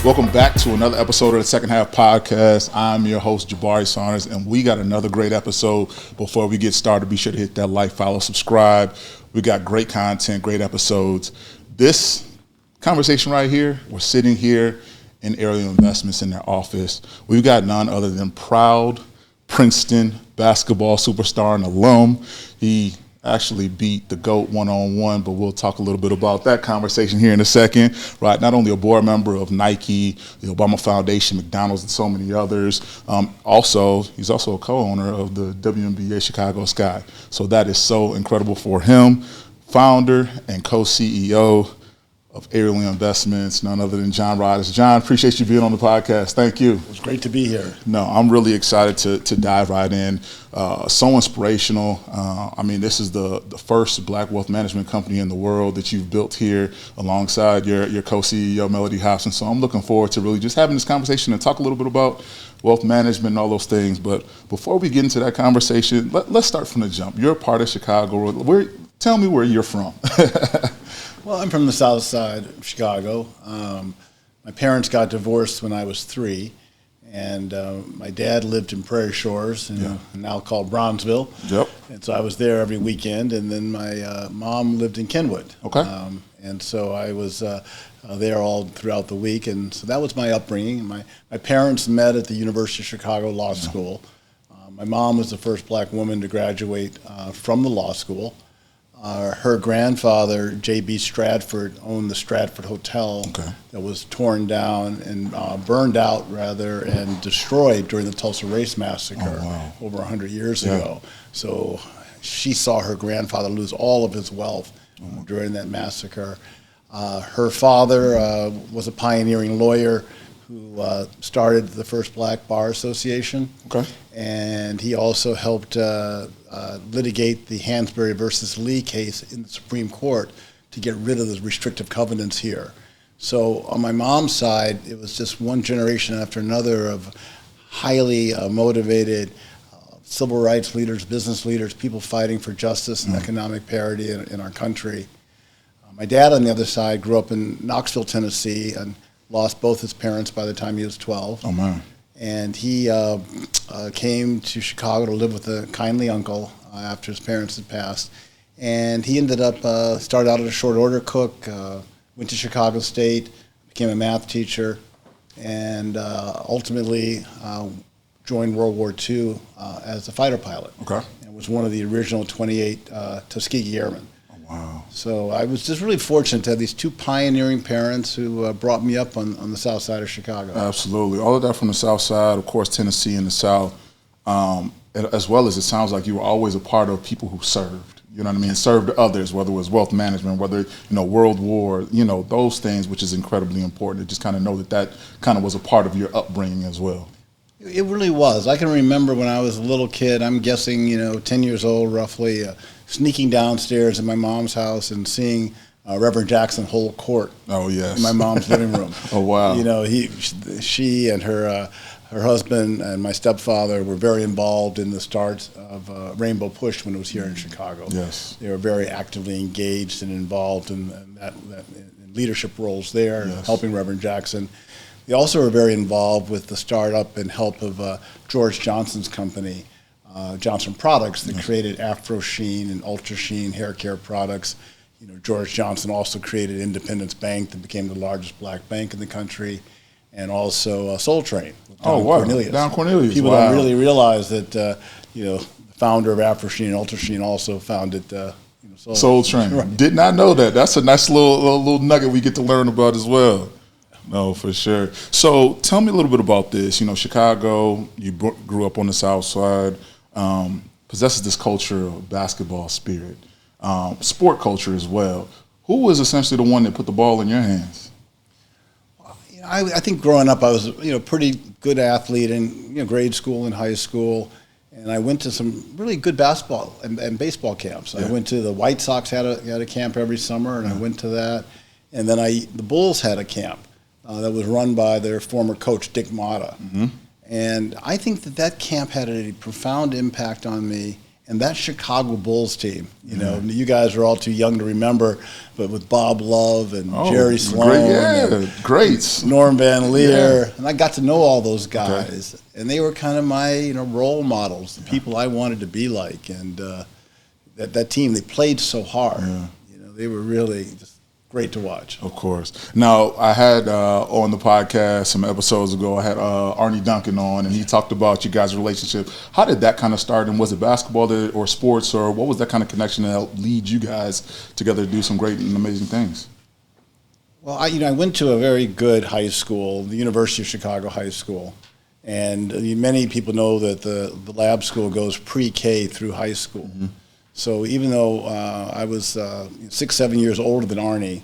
Welcome back to another episode of the Second Half Podcast. I'm your host, Jabari Saunders, and we got another great episode. Before we get started, be sure to hit that like, follow, subscribe. We got great content, great episodes. This conversation right here, we're sitting here in Ariel Investments in their office. We've got none other than proud Princeton basketball superstar and alum. He actually beat the GOAT one-on-one, but we'll talk a little bit about that conversation here in a second. Right, not only a board member of Nike, the Obama Foundation, McDonald's, and so many others. He's also a co-owner of the WNBA Chicago Sky. So that is so incredible for him. Founder and co-CEO of Ariel Investments, none other than John Rodgers. John, appreciate you being on the podcast. Thank you. It's great to be here. No, I'm really excited to dive right in. So inspirational. This is the first black wealth management company in the world that you've built here alongside your co-CEO, Melody Hobson. So I'm looking forward to really just having this conversation and talk a little bit about wealth management and all those things. But before we get into that conversation, let's start from the jump. You're a part of Chicago. Tell me where you're from. Well, I'm from the south side of Chicago. My parents got divorced when I was 3, and my dad lived in Prairie Shores, now called Bronzeville. Yep. And so I was there every weekend, and then my mom lived in Kenwood. Okay. And so I was there all throughout the week, and so that was my upbringing. My parents met at the University of Chicago Law School. My mom was the first black woman to graduate from the law school. Her grandfather, J.B. Stratford, owned the Stratford Hotel that was torn down and burned out, and destroyed during the Tulsa Race Massacre over 100 years ago. So she saw her grandfather lose all of his wealth during that massacre. Her father was a pioneering lawyer who started the first Black Bar Association. Okay. And he also helped litigate the Hansberry versus Lee case in the Supreme Court to get rid of the restrictive covenants here. So on my mom's side, it was just one generation after another of highly motivated civil rights leaders, business leaders, people fighting for justice and economic parity in our country. My dad, on the other side, grew up in Knoxville, Tennessee, and lost both his parents by the time he was 12. Oh, man. And he came to Chicago to live with a kindly uncle after his parents had passed. And he ended up, started out as a short order cook, went to Chicago State, became a math teacher, and ultimately joined World War II as a fighter pilot. Okay. And was one of the original 28 Tuskegee Airmen. Wow. So I was just really fortunate to have these two pioneering parents who brought me up on the south side of Chicago. Absolutely. All of that from the south side, of course, Tennessee and the south, as well as it sounds like you were always a part of people who served. You know what I mean? Served others, whether it was wealth management, whether, World War, those things, which is incredibly important to just kind of know that kind of was a part of your upbringing as well. It really was. I can remember when I was a little kid, I'm guessing, 10 years old roughly, sneaking downstairs in my mom's house and seeing Reverend Jackson hold court. Oh, yes. In my mom's living room. Oh, wow. She and her husband and my stepfather were very involved in the start of Rainbow Push when it was here in Chicago. Yes. They were very actively engaged and involved in in leadership roles there, helping Reverend Jackson. They also were very involved with the startup and help of George Johnson's company, Johnson Products, that created Afro Sheen and Ultra Sheen hair care products. George Johnson also created Independence Bank that became the largest black bank in the country, and also Soul Train. Cornelius. Don Cornelius. People don't really realize that the founder of Afro Sheen and Ultra Sheen also founded Soul Train. Right. Did not know that. That's a nice little nugget we get to learn about as well. No, for sure. So tell me a little bit about this. Chicago, you grew up on the south side, possesses this culture of basketball spirit, sport culture as well. Who was essentially the one that put the ball in your hands? I think growing up I was a pretty good athlete in grade school and high school, and I went to some really good basketball and baseball camps. I went to the White Sox had a camp every summer, and I went to that. And then the Bulls had a camp that was run by their former coach, Dick Motta. Mm-hmm. And I think that camp had a profound impact on me And that Chicago Bulls team, you guys are all too young to remember, but with Bob Love and Jerry Sloan, greats, Norm Van Leer, and I got to know all those guys, and they were kind of my role models, the people I wanted to be like, and that team, they played so hard, they were really just great to watch. Of course. Now, I had on the podcast some episodes ago, I had Arnie Duncan on, and he talked about you guys' relationship. How did that kind of start, and was it basketball or sports, or what was that kind of connection that helped lead you guys together to do some great and amazing things? Well, I went to a very good high school, the University of Chicago High School, and many people know that the lab school goes pre-K through high school. Mm-hmm. So even though I was 6-7 years older than Arnie,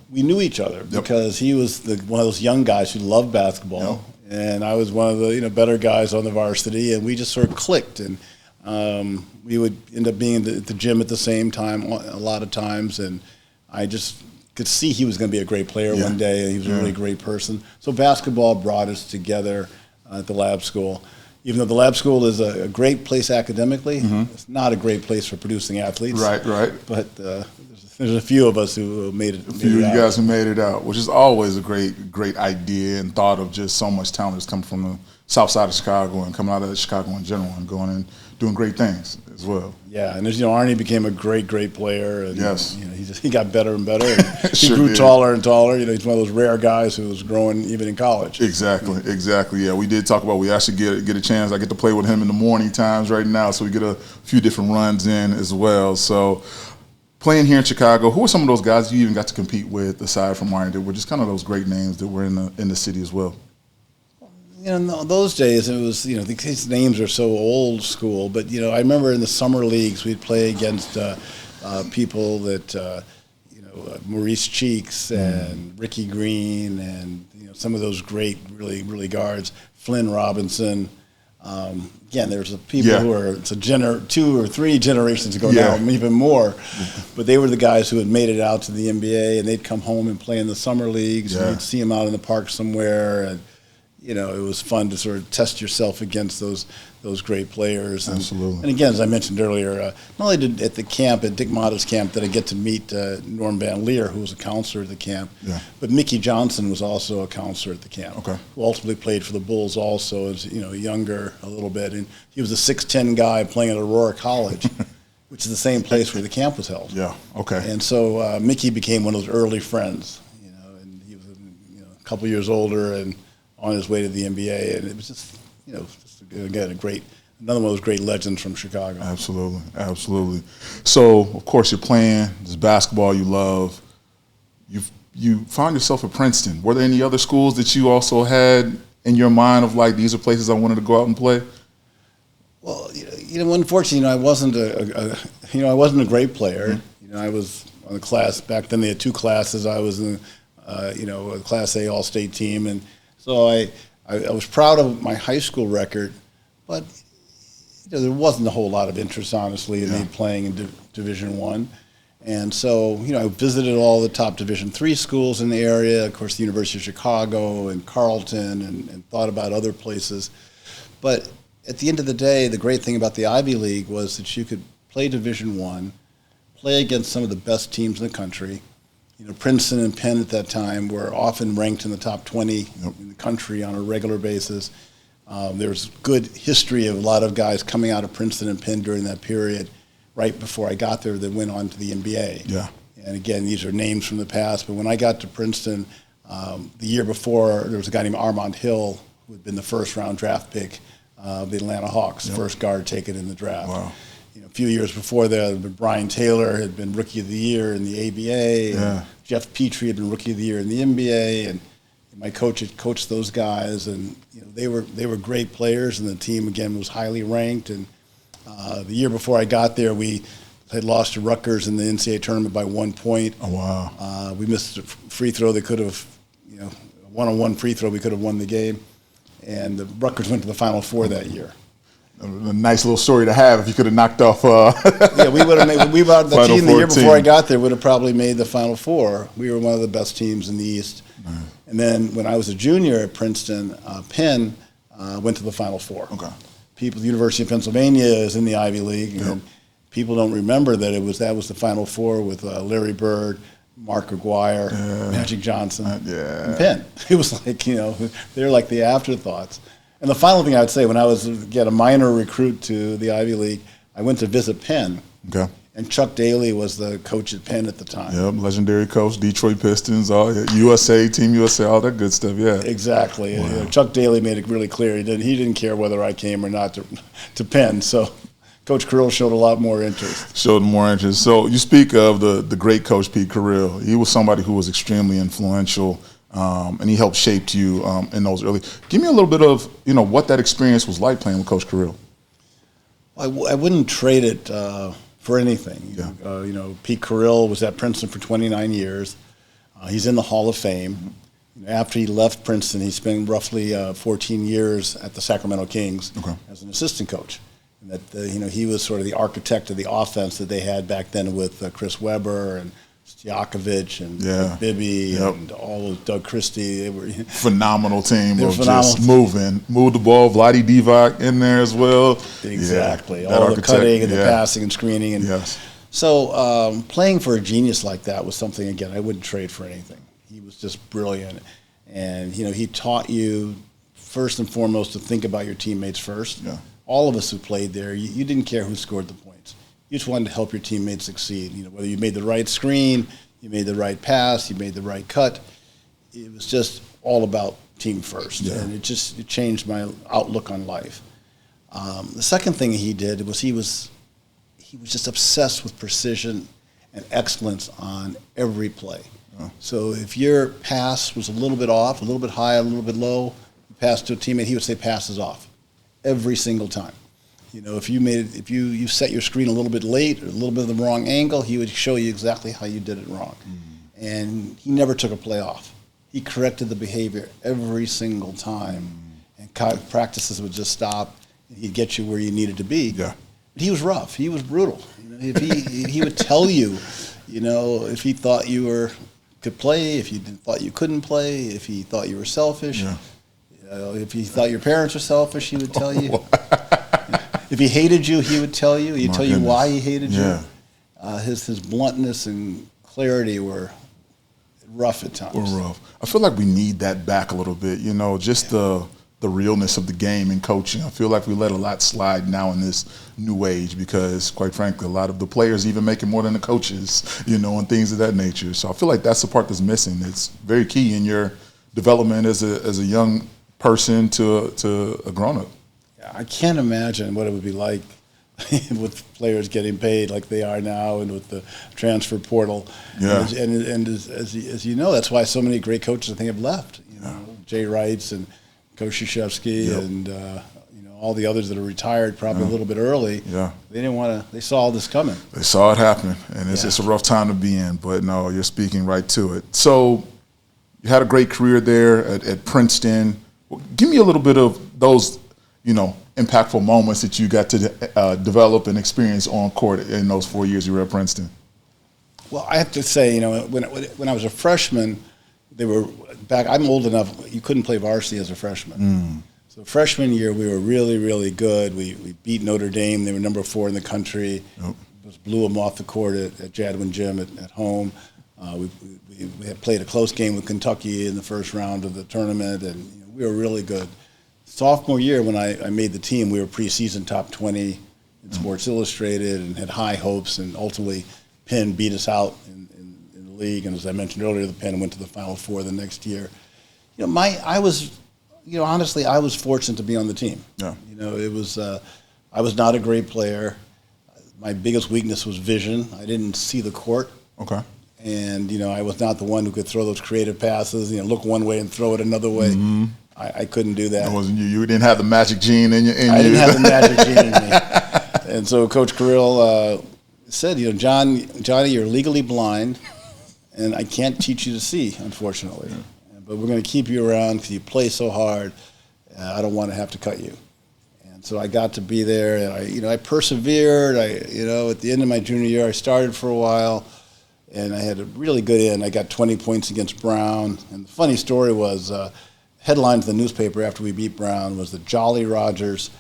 we knew each other because he was one of those young guys who loved basketball, and I was one of the better guys on the varsity, and we just sort of clicked, and we would end up being at the gym at the same time a lot of times, and I just could see he was going to be a great player one day, and he was a really great person. So basketball brought us together at the lab school. Even though the lab school is a great place academically, it's not a great place for producing athletes. Right. But there's a few of us who made it. A few of you guys who made it out, which is always a great idea and thought of just so much talent that's coming from the south side of Chicago and coming out of Chicago in general and going and doing great things as well. Yeah, and as Arnie became a great player, and he got better and better. And he Sure grew did. taller and taller. He's one of those rare guys who was growing even in college. Exactly. Yeah, we did talk about we actually get a chance. I get to play with him in the morning times right now, so we get a few different runs in as well. So playing here in Chicago, who are some of those guys you even got to compete with aside from Arnie that were just kind of those great names that were in the city as well? In those days, it was, these names are so old school, but, I remember in the summer leagues, we'd play against people that, Maurice Cheeks and Ricky Green and, some of those great, really guards, Flynn Robinson. Again, there's people who are, it's 2 or 3 generations ago now, even more, but they were the guys who had made it out to the NBA, and they'd come home and play in the summer leagues, and you'd see them out in the park somewhere, and it was fun to sort of test yourself against those great players. And, Absolutely. And again, as I mentioned earlier, not only did at the camp, at Dick Motta's camp, did I get to meet Norm Van Leer, who was a counselor at the camp, but Mickey Johnson was also a counselor at the camp, who ultimately played for the Bulls also as, younger a little bit. And he was a 6'10" guy playing at Aurora College, which is the same place where the camp was held. Yeah, okay. And so Mickey became one of those early friends, and he was a couple years older and on his way to the NBA, and it was just, again, another one of those great legends from Chicago. Absolutely. So, of course, you're playing this basketball you love. You found yourself at Princeton. Were there any other schools that you also had in your mind of like, these are places I wanted to go out and play? Well, unfortunately, I wasn't I wasn't a great player. I was on the class back then. They had 2 classes. I was in, a Class A All-State team, and so I was proud of my high school record, but there wasn't a whole lot of interest, honestly, in me playing in Division I. And so, I visited all the top Division III schools in the area, of course, the University of Chicago and Carleton, and thought about other places. But at the end of the day, the great thing about the Ivy League was that you could play Division I, play against some of the best teams in the country. Princeton and Penn at that time were often ranked in the top 20 in the country on a regular basis. There was good history of a lot of guys coming out of Princeton and Penn during that period, right before I got there, that went on to the NBA. Yeah. And again, these are names from the past, but when I got to Princeton, the year before, there was a guy named Armand Hill, who had been the first-round draft pick of the Atlanta Hawks, first guard taken in the draft. Wow. A few years before that, Brian Taylor had been Rookie of the Year in the ABA. And Jeff Petrie had been Rookie of the Year in the NBA, and my coach had coached those guys, and they were great players, and the team again was highly ranked. And the year before I got there, we had lost to Rutgers in the NCAA tournament by 1 point. Oh wow! We missed a free throw. They could have, a one-on-one free throw. We could have won the game, and the Rutgers went to the Final Four that year. A nice little story to have if you could have knocked off. Yeah, we would have made. The team the year 14. before I got there would have probably made the Final Four. We were one of the best teams in the East. Nice. And then when I was a junior at Princeton, Penn went to the Final Four. Okay. the University of Pennsylvania is in the Ivy League, Yep. and people don't remember that that was the Final Four with Larry Bird, Mark Aguirre, Magic Johnson, and Penn. It was like, they're like the afterthoughts. And the final thing I would say, when I was a minor recruit to the Ivy League, I went to visit Penn. Okay. And Chuck Daly was the coach at Penn at the time. Yep, legendary coach, Detroit Pistons, all USA, Team USA, all that good stuff. Yeah, exactly. Wow. Chuck Daly made it really clear he didn't care whether I came or not to Penn. So Coach Carril showed a lot more interest. So you speak of the great coach Pete Carril. He was somebody who was extremely influential, and he helped shape you in those early. Give me a little bit of what that experience was like playing with Coach Carril. I wouldn't trade it for anything. Yeah. Pete Carril was at Princeton for 29 years. He's in the Hall of Fame. After he left Princeton, he spent roughly 14 years at the Sacramento Kings as an assistant coach. And that he was sort of the architect of the offense that they had back then with Chris Webber and Stojakovic and Bibby and all of Doug Christie. They were phenomenal team of phenomenal just move the ball. Vlade Divac in there as well. Exactly. Yeah, all the cutting and the passing and screening. And yes. So playing for a genius like that was something, again, I wouldn't trade for anything. He was just brilliant. And, he taught you, first and foremost, to think about your teammates first. Yeah. All of us who played there, you didn't care who scored the points. You just wanted to help your teammates succeed. Whether you made the right screen, you made the right pass, you made the right cut. It was just all about team first. Yeah. And it changed my outlook on life. The second thing he did was he was just obsessed with precision and excellence on every play. Oh. So if your pass was a little bit off, a little bit high, a little bit low, you passed to a teammate, he would say passes off every single time. If you set your screen a little bit late or a little bit of the wrong angle, he would show you exactly how you did it wrong. Mm-hmm. And he never took a play off. He corrected the behavior every single time. Mm-hmm. And practices would just stop. And he'd get you where you needed to be. Yeah. But he was rough. He was brutal. He would tell you, if he thought you could play, if he thought you couldn't play, if he thought you were selfish. Yeah. If he thought your parents were selfish, he would tell you. If he hated you, he would tell you. He'd tell you why he hated you. His bluntness and clarity were rough at times. Were rough. I feel like we need that back a little bit. Just the realness of the game and coaching. I feel like we let a lot slide now in this new age because, quite frankly, a lot of the players even making more than the coaches, and things of that nature. So I feel like that's the part that's missing. It's very key in your development as a young person to a grown-up. I can't imagine what it would be like with players getting paid like they are now and with the transfer portal. Yeah. And as you know, that's why so many great coaches I think have left. Jay Wrights and Coach Krzyzewski and all the others that are retired probably a little bit early. Yeah. They didn't want to. They saw all this coming. They saw it happening, and it's a rough time to be in. But no, you're speaking right to it. So you had a great career there at Princeton. Give me a little bit of those, impactful moments that you got to develop and experience on court in those 4 years you were at Princeton. Well, I have to say, when I was a freshman, they were back. I'm old enough. You couldn't play varsity as a freshman. So freshman year, we were really, really good. We beat Notre Dame. They were number 4 in the country. Yep. Just blew them off the court at Jadwin Gym at home. We had played a close game with Kentucky in the first round of the tournament, and we were really good. Sophomore year, when I made the team, we were preseason top 20 in Sports Illustrated and had high hopes, and ultimately Penn beat us out in the league. And as I mentioned earlier, the Penn went to the Final Four the next year. Honestly, I was fortunate to be on the team. Yeah. I was not a great player. My biggest weakness was vision. I didn't see the court. Okay. And, I was not the one who could throw those creative passes, look one way and throw it another way. Mm-hmm. I couldn't do that. It wasn't you. You didn't have the magic gene in you. I didn't have the magic gene in me. And so Coach Carril said, Johnny, you're legally blind, and I can't teach you to see, unfortunately. Yeah. But we're going to keep you around because you play so hard. I don't want to have to cut you. And so I got to be there, and I persevered. At the end of my junior year, I started for a while. And I had a really good end. I got 20 points against Brown. And the funny story was, headline to the newspaper after we beat Brown was that Jolly Rogers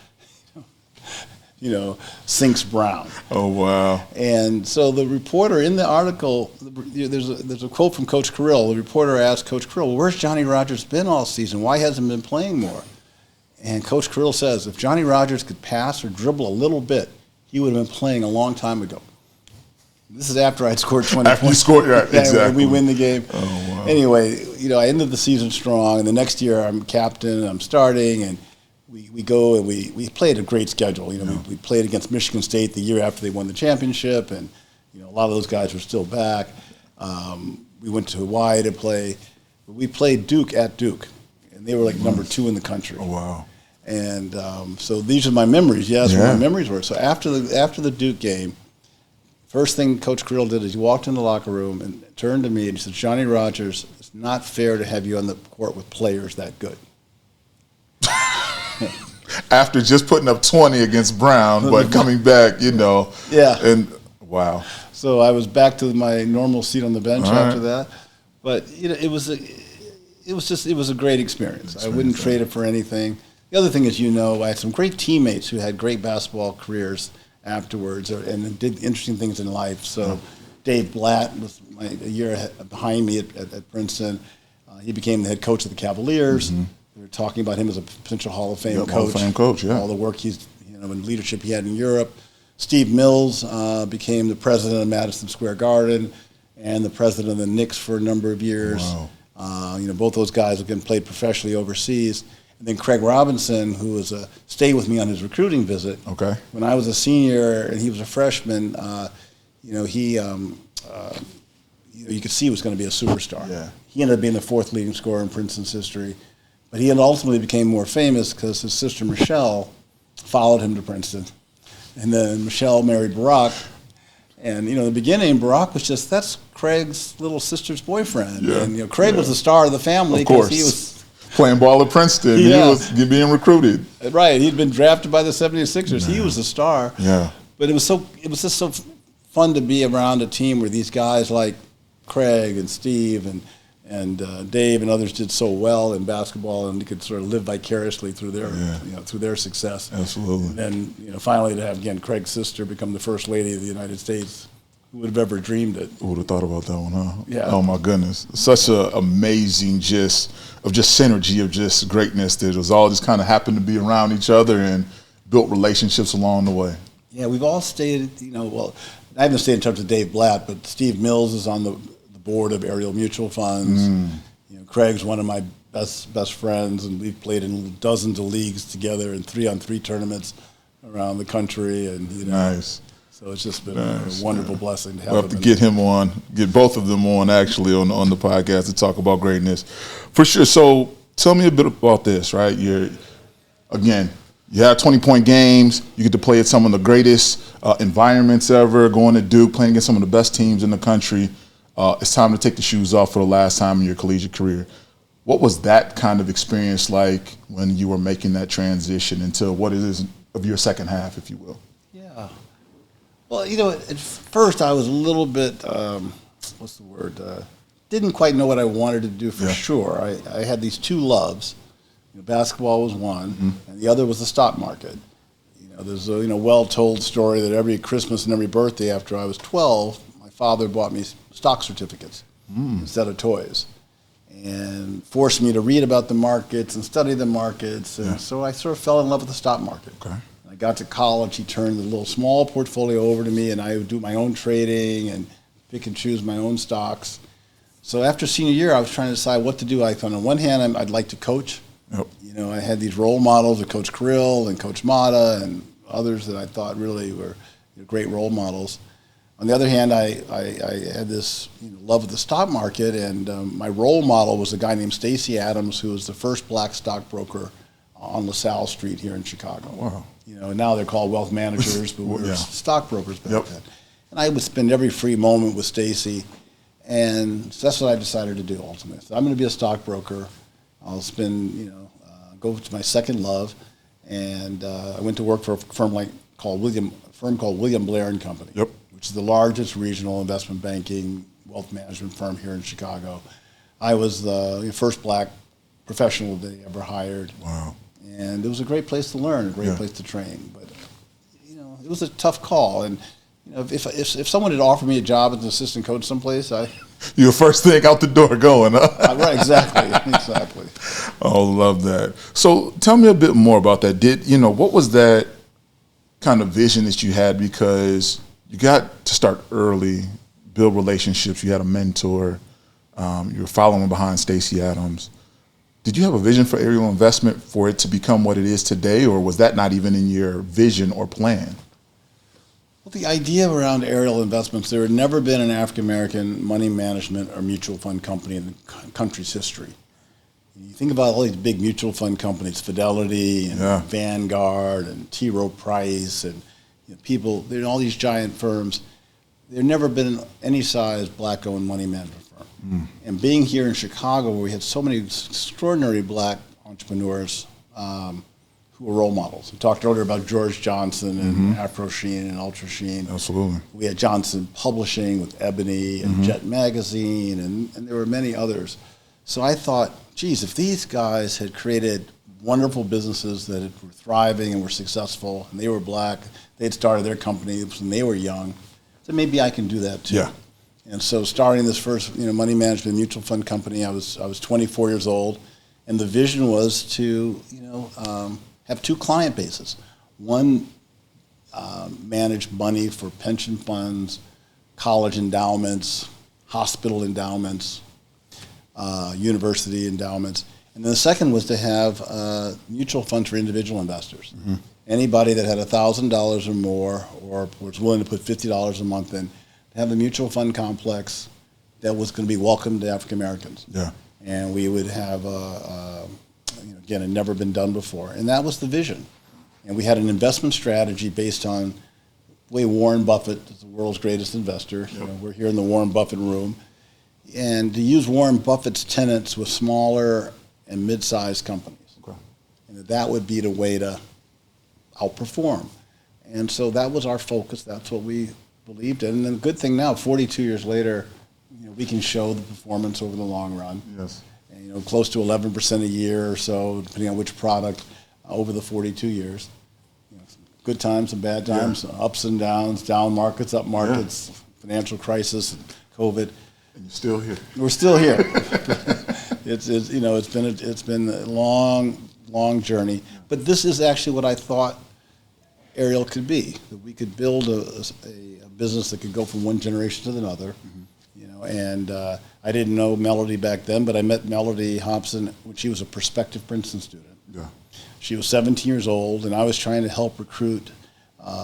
sinks Brown. Oh, wow. And so the reporter in the article, there's a quote from Coach Carril. The reporter asked Coach Carril, well, where's Johnny Rodgers been all season? Why hasn't he been playing more? And Coach Carril says, if Johnny Rodgers could pass or dribble a little bit, he would have been playing a long time ago. This is after I'd scored 20 After points. you scored, right, exactly. We win the game. Oh, wow. Anyway, I ended the season strong, and the next year I'm captain, I'm starting, and we go and we played a great schedule. We played against Michigan State the year after they won the championship, and a lot of those guys were still back. We went to Hawaii to play. We played Duke at Duke, and they were like number 2 in the country. Oh, wow. And so these are my memories. That's what my memories were. So after the Duke game, first thing Coach Carril did is he walked in the locker room and turned to me and he said, Johnny Rodgers, it's not fair to have you on the court with players that good. After just putting up 20 against Brown, but coming back, Yeah. And wow. So I was back to my normal seat on the bench after that. But it was a great experience. I wouldn't trade it for anything. The other thing is, I had some great teammates who had great basketball careers afterwards and did interesting things in life. So Dave Blatt was a year behind me at Princeton. He became the head coach of the Cavaliers. Mm-hmm. We were talking about him as a potential Hall of Fame coach. Hall of Fame coach, yeah. All the work and leadership he had in Europe. Steve Mills became the president of Madison Square Garden and the president of the Knicks for a number of years. Wow. Both those guys again played professionally overseas. And then Craig Robinson, who was stayed with me on his recruiting visit. Okay. When I was a senior and he was a freshman, you could see he was going to be a superstar. Yeah. He ended up being the 4th leading scorer in Princeton's history. But he ultimately became more famous because his sister Michelle followed him to Princeton. And then Michelle married Barack. And, in the beginning, Barack was that's Craig's little sister's boyfriend. Yeah. And, Craig was the star of the family because he was playing ball at Princeton. He was being recruited. Right. He'd been drafted by the 76ers. He was the star. Yeah. But it was just so fun to be around a team where these guys like Craig and Steve and Dave and others did so well in basketball, and you could sort of live vicariously through their success. Absolutely. And then, finally to have Craig's sister become the first lady of the United States. Who would have ever dreamed it? Who would have thought about that one, huh? Yeah. Oh my goodness, such an amazing synergy of just greatness that was all just kind of happened to be around each other and built relationships along the way. Yeah, we've all stayed. I haven't stayed in touch with Dave Blatt, but Steve Mills is on the board of Ariel Mutual Funds. Craig's one of my best friends, and we've played in dozens of leagues together in 3-on-3 tournaments around the country. And nice. So it's just been a wonderful blessing to have we'll have to get both of them on actually on the podcast to talk about greatness, for sure. So tell me a bit about this, right? You have 20-point games. You get to play at some of the greatest environments ever. Going to Duke, playing against some of the best teams in the country. It's time to take the shoes off for the last time in your collegiate career. What was that kind of experience like when you were making that transition into what it is of your second half, if you will? Yeah. Well, at first I was a little bit, didn't quite know what I wanted to do for sure. I had these two loves. Basketball was one, and the other was the stock market. There's a well-told story that every Christmas and every birthday after I was 12, my father bought me stock certificates instead of toys, and forced me to read about the markets and study the markets. And so I sort of fell in love with the stock market. Okay. I got to college, he turned the little small portfolio over to me, and I would do my own trading and pick and choose my own stocks. So after senior year, I was trying to decide what to do. I thought on one hand, I'd like to coach. Yep. I had these role models of Coach Carril and Coach Mata and others that I thought really were great role models. On the other hand, I had this love of the stock market, and my role model was a guy named Stacy Adams, who was the first black stockbroker on LaSalle Street here in Chicago. Wow. Now they're called wealth managers, but we were stockbrokers back then. And I would spend every free moment with Stacy, and so that's what I decided to do ultimately. So I'm going to be a stockbroker. I'll spend, go to my second love, and I went to work for a firm called William Blair and Company, which is the largest regional investment banking wealth management firm here in Chicago. I was the first black professional they ever hired. Wow. And it was a great place to learn, a great place to train. But was a tough call. And if someone had offered me a job as an assistant coach someplace, you were first thing out the door going, huh? Right, exactly. Oh, love that. So tell me a bit more about that. What was that kind of vision that you had? Because you got to start early, build relationships. You had a mentor. You were following behind Stacey Adams. Did you have a vision for Ariel Investment for it to become what it is today, or was that not even in your vision or plan? Well, the idea around Ariel Investments, there had never been an African-American money management or mutual fund company in the country's history. You think about all these big mutual fund companies, Fidelity and Vanguard and T. Rowe Price and people, there are all these giant firms. There never been any size black-owned money management firm. And being here in Chicago, where we had so many extraordinary black entrepreneurs who were role models. We talked earlier about George Johnson and Afro Sheen and Ultra Sheen. Absolutely. We had Johnson Publishing with Ebony and Jet Magazine, and there were many others. So I thought, geez, if these guys had created wonderful businesses that were thriving and were successful, and they were black, they'd started their company when they were young, so maybe I can do that too. Yeah. And so starting this first money management mutual fund company, I was 24 years old, and the vision was to have two client bases. One managed money for pension funds, college endowments, hospital endowments, university endowments. And then the second was to have mutual funds for individual investors. Anybody that had $1,000 or more or was willing to put $50 a month in, to have a mutual fund complex that was going to be welcome to African Americans. Yeah. And we would have, again, it had never been done before. And that was the vision. And we had an investment strategy based on the way Warren Buffett is the world's greatest investor. Yep. We're here in the Warren Buffett room. And to use Warren Buffett's tenets with smaller and mid-sized companies. Okay. And that would be the way to outperform. And so that was our focus. That's what we believed in. And then the good thing now, 42 years later, we can show the performance over the long run. Yes. And, close to 11% a year or so, depending on which product, over the 42 years. Good times and bad times, ups and downs, down markets, up markets, financial crisis, COVID. And you're still here. We're still here. It's been a long journey. But this is actually what I thought Ariel could be. That we could build a business that could go from one generation to another. And I didn't know Melody back then, but I met Melody Hobson when she was a prospective Princeton student. Yeah. She was 17 years old, and I was trying to help recruit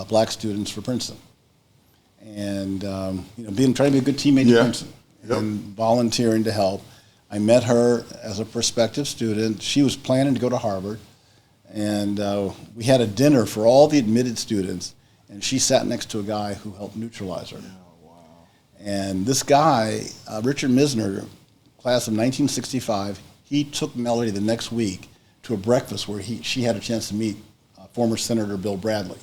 black students for Princeton. And trying to be a good teammate at Princeton and volunteering to help. I met her as a prospective student. She was planning to go to Harvard, and we had a dinner for all the admitted students, and she sat next to a guy who helped neutralize her. And this guy, Richard Misner, class of 1965, he took Melody the next week to a breakfast where she had a chance to meet former Senator Bill Bradley.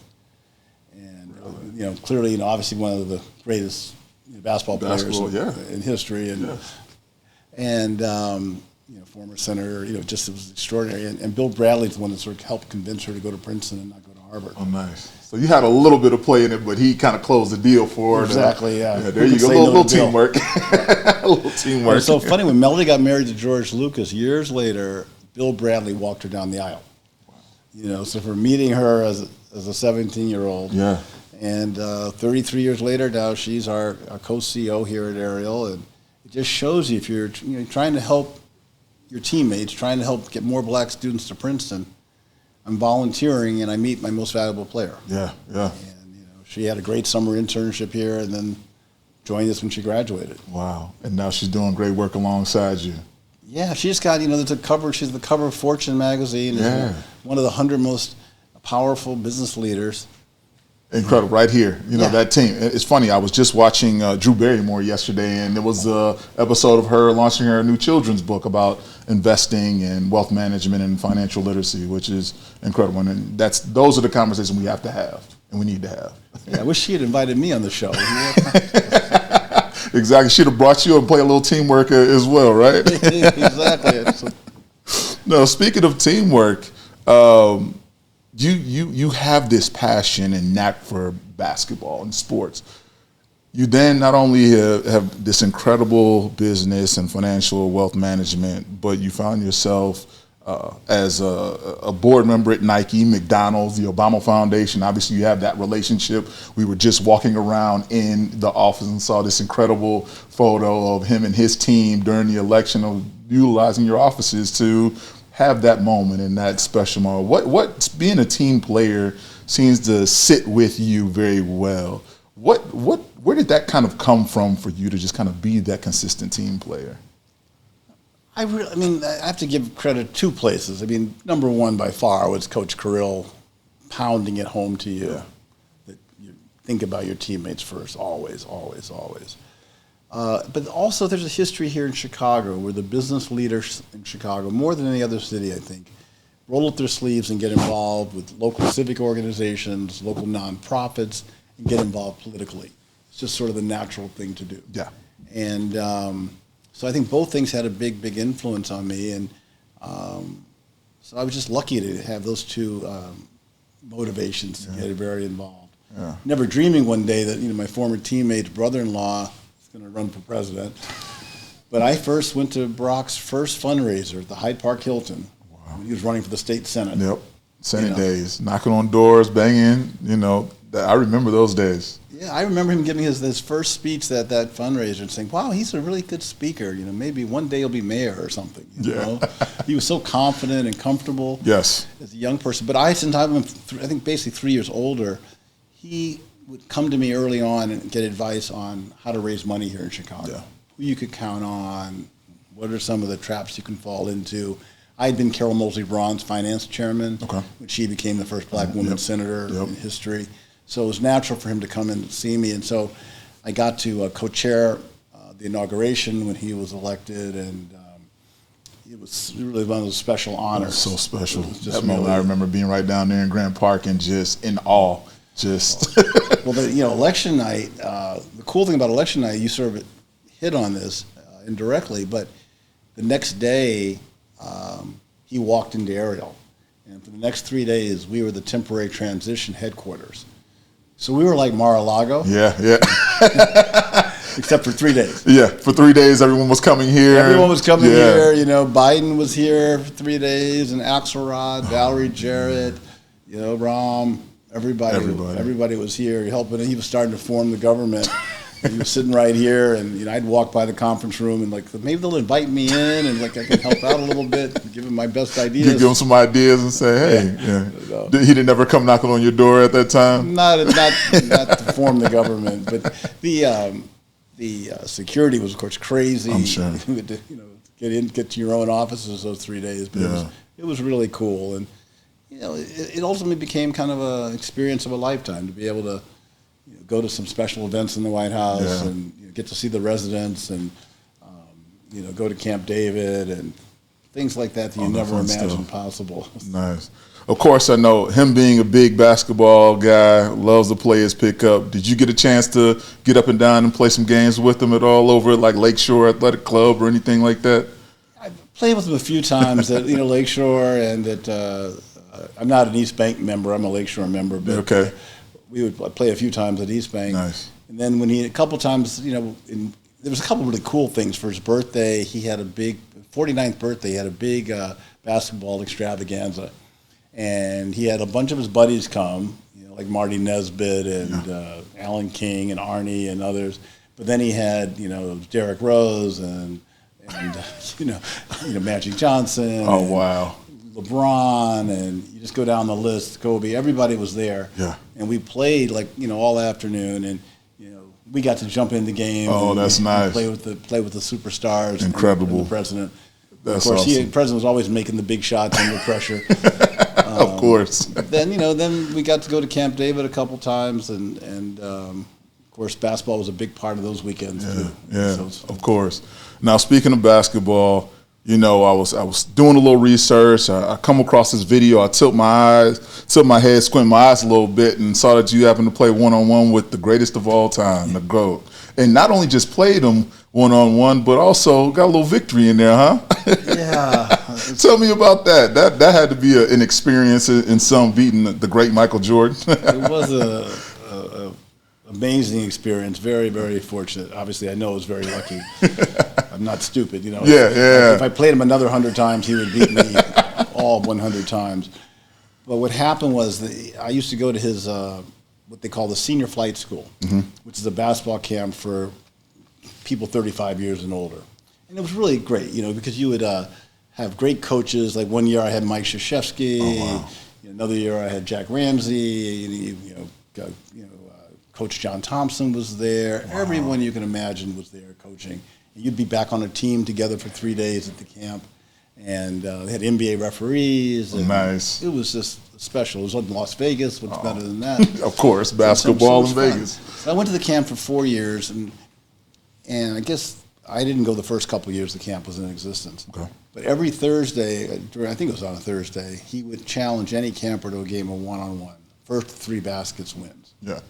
And, clearly, obviously one of the greatest basketball players in history. And former senator, just it was extraordinary. And Bill Bradley's the one that sort of helped convince her to go to Princeton and not go to Harvard. Oh, nice. So you had a little bit of play in it, but he kind of closed the deal for her. Exactly, yeah. There you go, a little teamwork. A little teamwork. It's so funny, when Melody got married to George Lucas, years later, Bill Bradley walked her down the aisle. Wow. So for meeting her as a 17-year-old. Yeah. And 33 years later, now she's our co-CEO here at Ariel, and it just shows you if you're trying to help your teammates, trying to help get more black students to Princeton, I'm volunteering and I meet my most valuable player. Yeah. And she had a great summer internship here and then joined us when she graduated. Wow. And now she's doing great work alongside you. Yeah, she's got, she's the cover of Fortune magazine. Yeah. One of the 100 most powerful business leaders. Incredible, right here. That team. It's funny, I was just watching Drew Barrymore yesterday, and there was an episode of her launching her new children's book about investing and wealth management and financial literacy, which is incredible. And those are the conversations we have to have, and we need to have. Yeah, I wish she had invited me on the show. Exactly. She'd have brought you and play a little teamwork as well, right? Exactly. No, speaking of teamwork, you have this passion and knack for basketball and sports. You then not only have this incredible business and financial wealth management, but you found yourself as a board member at Nike, McDonald's, the Obama Foundation. Obviously, you have that relationship. We were just walking around in the office and saw this incredible photo of him and his team during the election, of utilizing your offices to have that moment and that special moment. What being a team player seems to sit with you very well. Where did that kind of come from for you to just kind of be that consistent team player? I have to give credit two places. I mean, number one by far was Coach Carril pounding it home to you that you think about your teammates first, always, always, always. But also there's a history here in Chicago where the business leaders in Chicago, more than any other city, I think, roll up their sleeves and get involved with local civic organizations, local nonprofits, and get involved politically. It's just sort of the natural thing to do. Yeah. And so I think both things had a big influence on me. And so I was just lucky to have those two motivations to get very involved. Yeah. Never dreaming one day that my former teammate's brother-in-law is going to run for president. But I first went to Barack's first fundraiser at the Hyde Park Hilton. Wow. When he was running for the state Senate. Yep. Senate days, knocking on doors, banging, I remember those days. Yeah, I remember him giving his first speech at that fundraiser and saying, wow, he's a really good speaker. Maybe one day he'll be mayor or something. You know? He was so confident and comfortable as a young person. But since I'm, I think, basically 3 years older, he would come to me early on and get advice on how to raise money here in Chicago. Who you could count on, what are some of the traps you can fall into. I had been Carril Moseley Braun's finance chairman when she became the first black woman senator in history. So it was natural for him to come in and see me. And so I got to co-chair the inauguration when he was elected, and it was really one of those special honors. So special. That moment, I remember being right down there in Grant Park and just in awe. Well, election night, the cool thing about election night, you sort of hit on this indirectly, but the next day he walked into Ariel. And for the next 3 days, we were the temporary transition headquarters. So we were like Mar-a-Lago. Yeah. Except for 3 days. Yeah, for 3 days, everyone was coming here. Everyone was coming here. Biden was here for 3 days, and Axelrod, Valerie Jarrett, Rahm, everybody was here helping. He was starting to form the government. He was sitting right here, and I'd walk by the conference room and maybe they'll invite me in, and I can help out a little bit, give him my best ideas. You give him some ideas and say, hey, He didn't ever come knocking on your door at that time. Not to form the government, but the security was of course crazy. I'm sure. You had to, get to your own offices those 3 days, but it was really cool, and it ultimately became kind of an experience of a lifetime to be able to go to some special events in the White House and get to see the residents and go to Camp David and things like that you never imagined possible. Nice. Of course, I know him being a big basketball guy, loves to play his pickup. Did you get a chance to get up and down and play some games with him at all over at like Lakeshore Athletic Club or anything like that? I played with him a few times at Lakeshore, and at I'm not an East Bank member. I'm a Lakeshore member, but we would play a few times at East Bank. Nice. And then when a couple times, there was a couple really cool things. For his birthday, he had a big 49th birthday. He had a big basketball extravaganza, and he had a bunch of his buddies come, like Marty Nesbitt and Alan King and Arnie and others. But then he had Derrick Rose and Magic Johnson. Oh, wow. LeBron, and you just go down the list, Kobe, everybody was there. Yeah. And we played all afternoon, and we got to jump in the game. Oh, that's nice. Play with the superstars. Incredible. And the president. That's of course, awesome. The president was always making the big shots under pressure. Of course. Then then we got to go to Camp David a couple times, and of course basketball was a big part of those weekends too. Yeah, of course. Now speaking of basketball, I was doing a little research. I come across this video. I tilt my head, squint my eyes a little bit, and saw that you happened to play one-on-one with the greatest of all time, the GOAT. And not only just played him one-on-one, but also got a little victory in there, huh? Yeah, Yeah. Tell me about that. That had to be an experience in some beating the great Michael Jordan. It was a amazing experience. Very, very fortunate. Obviously, I know I was very lucky. I'm not stupid, you know. Yeah. If I played him another 100 times, he would beat me all 100 times. But what happened was I used to go to his what they call the senior flight school, which is a basketball camp for people 35 years and older. And it was really great, you know, because you would have great coaches. Like one year I had Mike Krzyzewski. Oh, wow. Another year I had Jack Ramsey. Coach John Thompson was there. Wow. Everyone you can imagine was there coaching. And you'd be back on a team together for 3 days at the camp. And they had NBA referees. And nice. It was just special. It was in Las Vegas. What's better than that? Of course, basketball in Vegas. So I went to the camp for 4 years, and I guess I didn't go the first couple of years the camp was in existence. Okay. But every Thursday, I think it was on a Thursday, he would challenge any camper to a game of one-on-one. First 3 baskets wins. Yeah.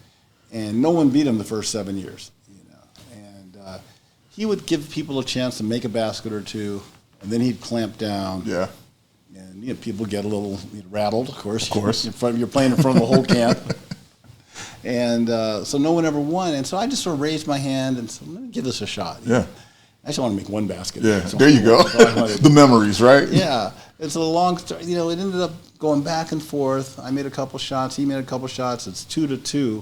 And no one beat him the first 7 years, you know. And he would give people a chance to make a basket or two, and then he'd clamp down. Yeah. And you know, people get a little rattled, of course. Of course. You're playing in front of the whole camp. And so no one ever won. And so I just sort of raised my hand and said, let me give this a shot. Yeah. I just want to make one basket. Yeah, there you go. The memories, right? Yeah. It's a long story. You know, it ended up going back and forth. I made a couple shots. He made a couple shots. It's 2-2.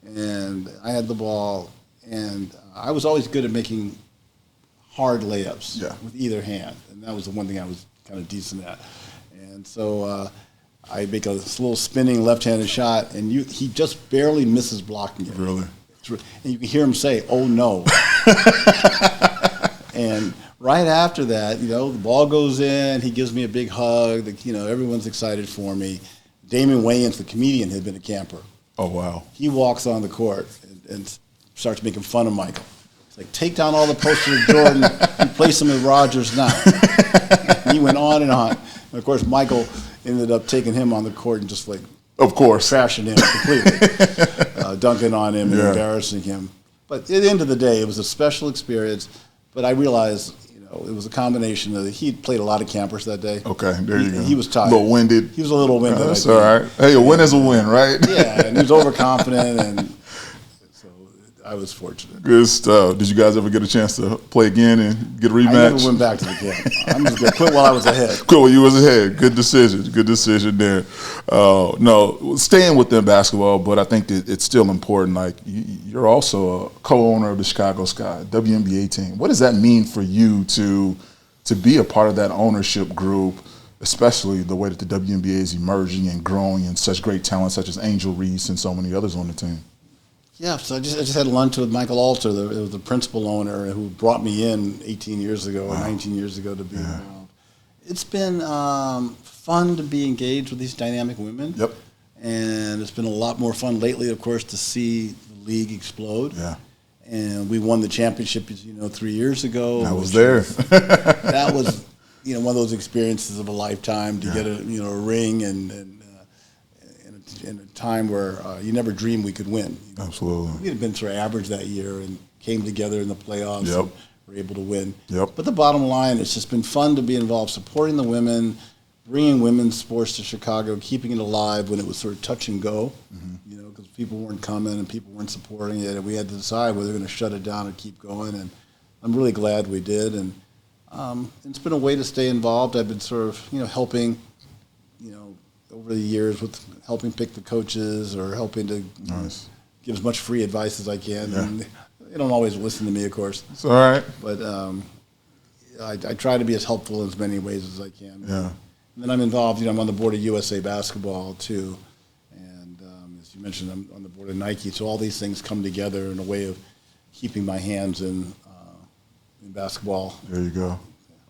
And I had the ball. And I was always good at making hard layups with either hand. And that was the one thing I was kind of decent at. And so I make a little spinning left-handed shot, and he just barely misses blocking it. Really? And you can hear him say, "Oh no!" And right after that, you know, the ball goes in. He gives me a big hug. You know, everyone's excited for me. Damon Wayans, the comedian, had been a camper. Oh wow! He walks on the court and starts making fun of Michael. It's like, take down all the posters of Jordan, replace them with Rodgers now. And he went on and on. And of course, Michael ended up taking him on the court and just like, of course, trashing him completely, dunking on him and embarrassing him. But at the end of the day, it was a special experience. But I realized, you know, it was a combination of he played a lot of campers that day. Okay, there you go. He was tired. A little winded. He was a little winded. That's all right. Hey, a win is a win, right? Yeah, and he was overconfident, and so I was fortunate. Good stuff. Did you guys ever get a chance to play again and get a rematch? I never went back to the camp. I'm just going to quit while I was ahead. Quit while you was ahead. Good decision. Good decision there. No, staying within basketball, but I think that it's still important. Like, you're also a co-owner of the Chicago Sky, WNBA team. What does that mean for you to be a part of that ownership group, especially the way that the WNBA is emerging and growing and such great talent such as Angel Reese and so many others on the team? Yeah, so I just had lunch with Michael Alter, the principal owner, who brought me in 18 years ago or 19 years ago to be involved. It's been fun to be engaged with these dynamic women. Yep. And it's been a lot more fun lately, of course, to see the league explode. Yeah. And we won the championship, as you know, 3 years ago. I was there. That was, you know, one of those experiences of a lifetime to get a ring and in a time where you never dreamed we could win. Absolutely. We had been sort of average that year and came together in the playoffs and were able to win. Yep. But the bottom line, it's just been fun to be involved, supporting the women, bringing women's sports to Chicago, keeping it alive when it was sort of touch and go, you know, because people weren't coming and people weren't supporting it, and we had to decide whether we were going to shut it down or keep going. And I'm really glad we did. And it's been a way to stay involved. I've been sort of, you know, helping, you know, over the years with helping pick the coaches or helping to give as much free advice as I can. Yeah. And they don't always listen to me, of course. It's all right. But I try to be as helpful in as many ways as I can. Yeah. And then I'm involved, you know, I'm on the board of USA Basketball too. And as you mentioned, I'm on the board of Nike. So all these things come together in a way of keeping my hands in basketball. There you go.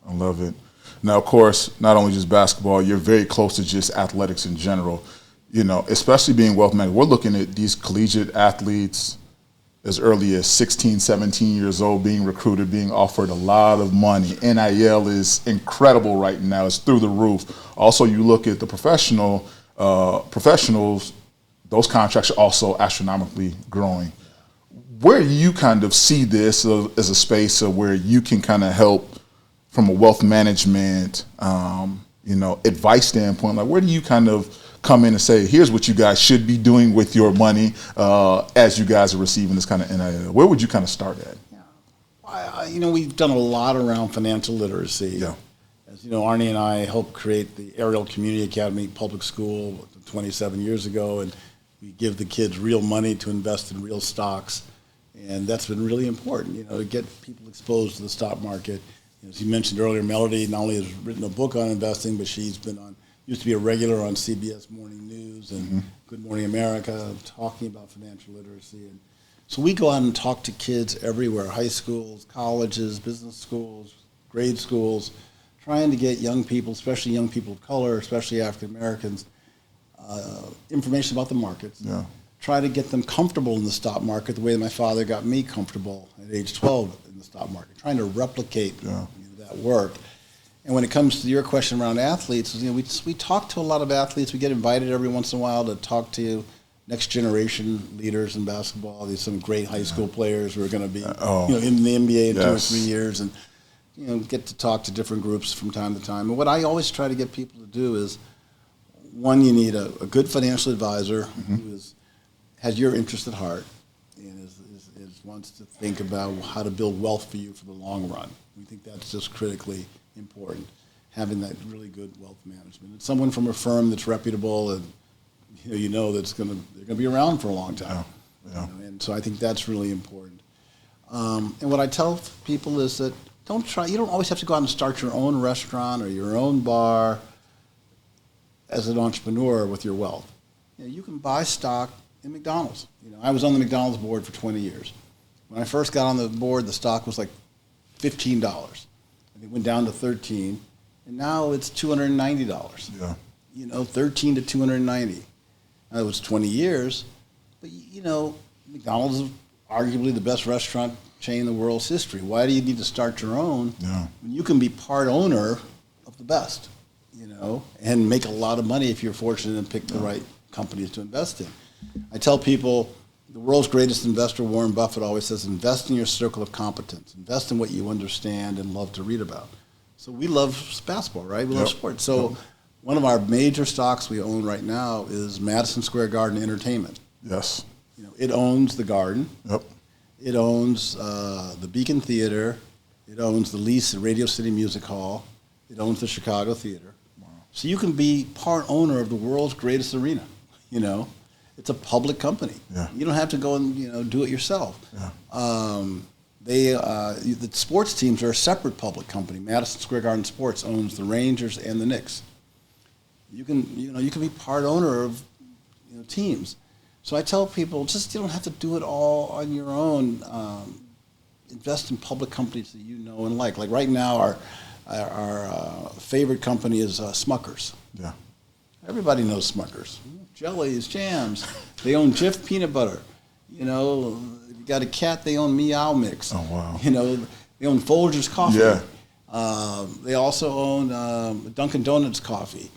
I love it. Now, of course, not only just basketball, you're very close to just athletics in general. You know, especially being wealth management. We're looking at these collegiate athletes as early as 16, 17 years old being recruited, being offered a lot of money. NIL is incredible right now. It's through the roof. Also, you look at the professionals, those contracts are also astronomically growing. Where do you kind of see this as a space of where you can kind of help from a wealth management, advice standpoint, like where do you kind of come in and say, here's what you guys should be doing with your money as you guys are receiving this kind of NIL? Where would you kind of start at? We've done a lot around financial literacy. Yeah. As you know, Arnie and I helped create the Ariel Community Academy public school 27 years ago, and we give the kids real money to invest in real stocks, and that's been really important, to get people exposed to the stock market. As you mentioned earlier, Melody not only has written a book on investing, but she's been used to be a regular on CBS Morning News and Good Morning America, talking about financial literacy. And so we go out and talk to kids everywhere, high schools, colleges, business schools, grade schools, trying to get young people, especially young people of color, especially African Americans, information about the markets. Yeah. Try to get them comfortable in the stock market the way that my father got me comfortable at age 12 in the stock market, trying to replicate that work. And when it comes to your question around athletes, we talk to a lot of athletes. We get invited every once in a while to talk to next generation leaders in basketball. There's some great high school players who are going to be in the NBA in 2 or 3 years, and get to talk to different groups from time to time. And what I always try to get people to do is, one, you need a good financial advisor who has your interest at heart and wants to think about how to build wealth for you for the long run. We think that's just critically important, having that really good wealth management. It's someone from a firm that's reputable and that's they're gonna be around for a long time. Yeah. And so I think that's really important. And what I tell people is that you don't always have to go out and start your own restaurant or your own bar as an entrepreneur with your wealth. You can buy stock in McDonald's. I was on the McDonald's board for 20 years. When I first got on the board, the stock was like $15. And it went down to $13, and now it's $290. Yeah. 13 to 290. Now, it was 20 years, but McDonald's is arguably the best restaurant chain in the world's history. Why do you need to start your own when you can be part owner of the best, and make a lot of money if you're fortunate and pick the right companies to invest in? I tell people, the world's greatest investor, Warren Buffett, always says, invest in your circle of competence. Invest in what you understand and love to read about. So we love basketball, right? We love sports. So one of our major stocks we own right now is Madison Square Garden Entertainment. Yes. It owns the Garden. Yep. It owns the Beacon Theater. It owns the Lease at Radio City Music Hall. It owns the Chicago Theater. Wow. So you can be part owner of the world's greatest arena, It's a public company. Yeah. You don't have to go and do it yourself. Yeah. The sports teams are a separate public company. Madison Square Garden Sports owns the Rangers and the Knicks. You can be part owner of teams. So I tell people, you don't have to do it all on your own. Invest in public companies that you know and like. Like right now, our favorite company is Smuckers. Yeah. Everybody knows Smuckers. Jellies, jams. They own Jif peanut butter. If you got a cat, they own Meow Mix. Oh, wow. They own Folgers coffee. Yeah. They also own Dunkin' Donuts coffee.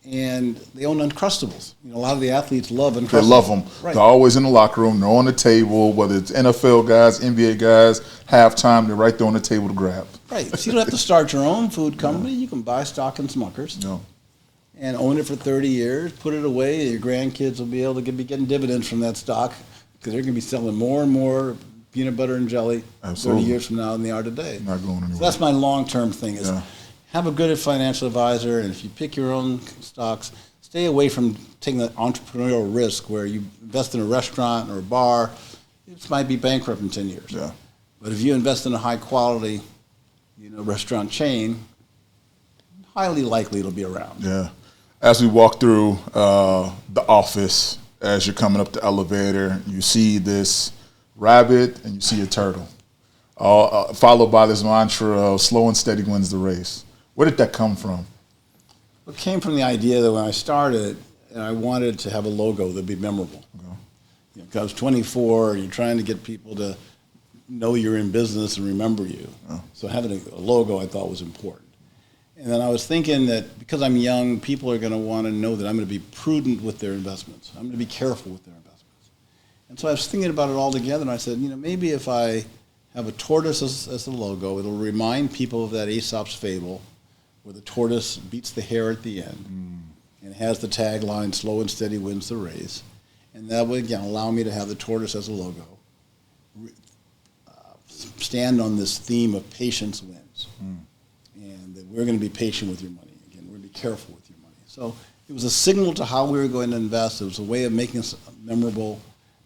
And they own Uncrustables. A lot of the athletes love Uncrustables. They love them. Right. They're always in the locker room. They're on the table, whether it's NFL guys, NBA guys, halftime, they're right there on the table to grab. Right. So you don't have to start your own food company. You can buy stock in Smuckers. And own it for 30 years, put it away, and your grandkids will be able to be getting dividends from that stock because they're going to be selling more and more peanut butter and jelly 30 years from now than they are today. Not going anywhere. So that's my long-term thing is have a good financial advisor, and if you pick your own stocks, stay away from taking the entrepreneurial risk where you invest in a restaurant or a bar. It might be bankrupt in 10 years. Yeah. But if you invest in a high-quality restaurant chain, highly likely it'll be around. Yeah. As we walk through the office, as you're coming up the elevator, you see this rabbit and you see a turtle, followed by this mantra of slow and steady wins the race. Where did that come from? It came from the idea that when I started, I wanted to have a logo that'd be memorable. Because I was 24 and you're trying to get people to know you're in business and remember you. So having a logo I thought was important. And then I was thinking that because I'm young, people are going to want to know that I'm going to be prudent with their investments. I'm going to be careful with their investments. And so I was thinking about it all together, and I said, maybe if I have a tortoise as the logo. It'll remind people of that Aesop's fable where the tortoise beats the hare at the end. And it has the tagline, slow and steady wins the race. And that would, again, allow me to have the tortoise as a logo. Stand on this theme of patience wins. And that we're going to be patient with your money. Again, we're going to be careful with your money. So it was a signal to how we were going to invest. It was a way of making us memorable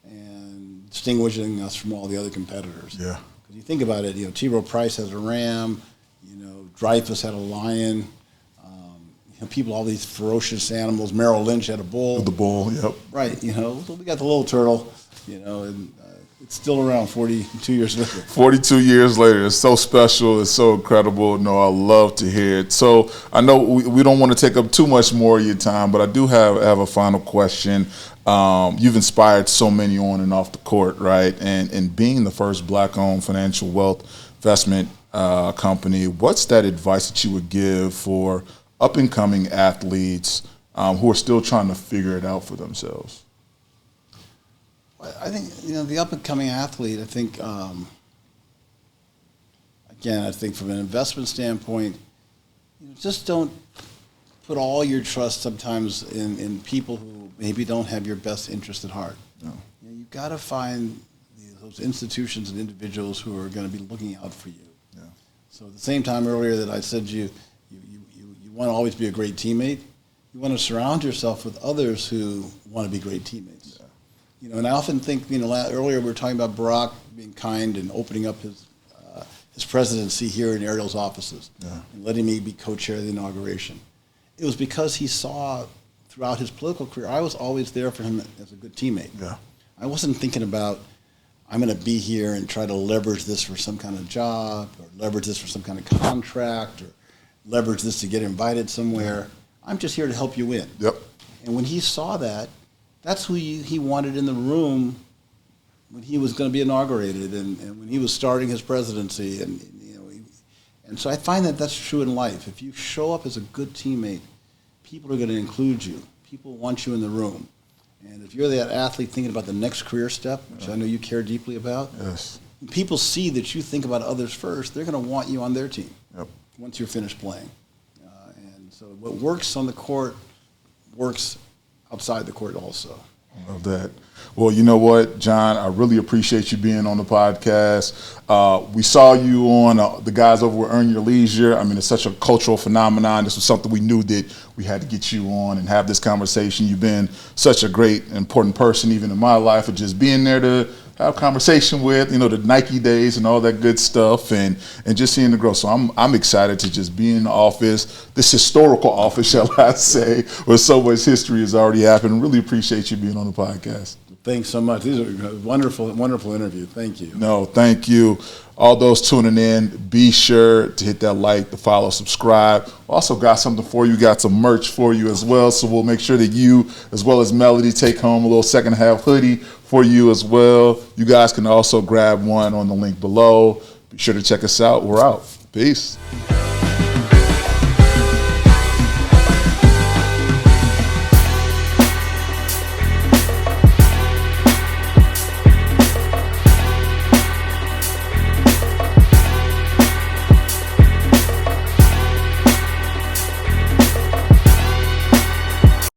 and distinguishing us from all the other competitors. Yeah. Because you think about it, T. Rowe Price has a ram, Dreyfus had a lion, people, all these ferocious animals. Merrill Lynch had a bull. The bull, yep. Right, we got the little turtle, and it's still around 42 years later. 42 years later, it's so special, it's so incredible. No, I love to hear it. So I know we don't want to take up too much more of your time, but I do have a final question. You've inspired so many on and off the court, right? And being the first Black-owned financial wealth investment company, what's that advice that you would give for up-and-coming athletes who are still trying to figure it out for themselves? I think, the up-and-coming athlete, I think, again, I think from an investment standpoint, just don't put all your trust sometimes in people who maybe don't have your best interest at heart. No. You've got to find those institutions and individuals who are going to be looking out for you. Yeah. So at the same time earlier that I said you want to always be a great teammate, you want to surround yourself with others who want to be great teammates. Yeah. And I often think, earlier we were talking about Barack being kind and opening up his presidency here in Ariel's offices and letting me be co-chair of the inauguration. It was because he saw throughout his political career, I was always there for him as a good teammate. Yeah. I wasn't thinking about, I'm going to be here and try to leverage this for some kind of job or leverage this for some kind of contract or leverage this to get invited somewhere. I'm just here to help you win. Yep. And when he saw that, that's who he wanted in the room when he was going to be inaugurated and when he was starting his presidency. And so I find that that's true in life. If you show up as a good teammate, people are going to include you. People want you in the room. And if you're that athlete thinking about the next career step, which I know you care deeply about, yes. When people see that you think about others first, they're going to want you on their team once you're finished playing. And so what works on the court works outside the court also. I love that. Well, you know what, John, I really appreciate you being on the podcast. We saw you on the guys over at Earn Your Leisure. I mean, it's such a cultural phenomenon. This was something we knew that we had to get you on and have this conversation. You've been such a great, important person, even in my life, of just being there to have a conversation with, the Nike days and all that good stuff, and just seeing the growth. So I'm excited to just be in the office, this historical office, shall I say, where so much history has already happened. Really appreciate you being on the podcast. Thanks so much. These are wonderful interview. Thank you. No, thank you. All those tuning in, be sure to hit that like, the follow, subscribe. Also got something for you. Got some merch for you as well. So we'll make sure that you, as well as Melody, take home a little second half hoodie for you as well. You guys can also grab one on the link below. Be sure to check us out. We're out. Peace.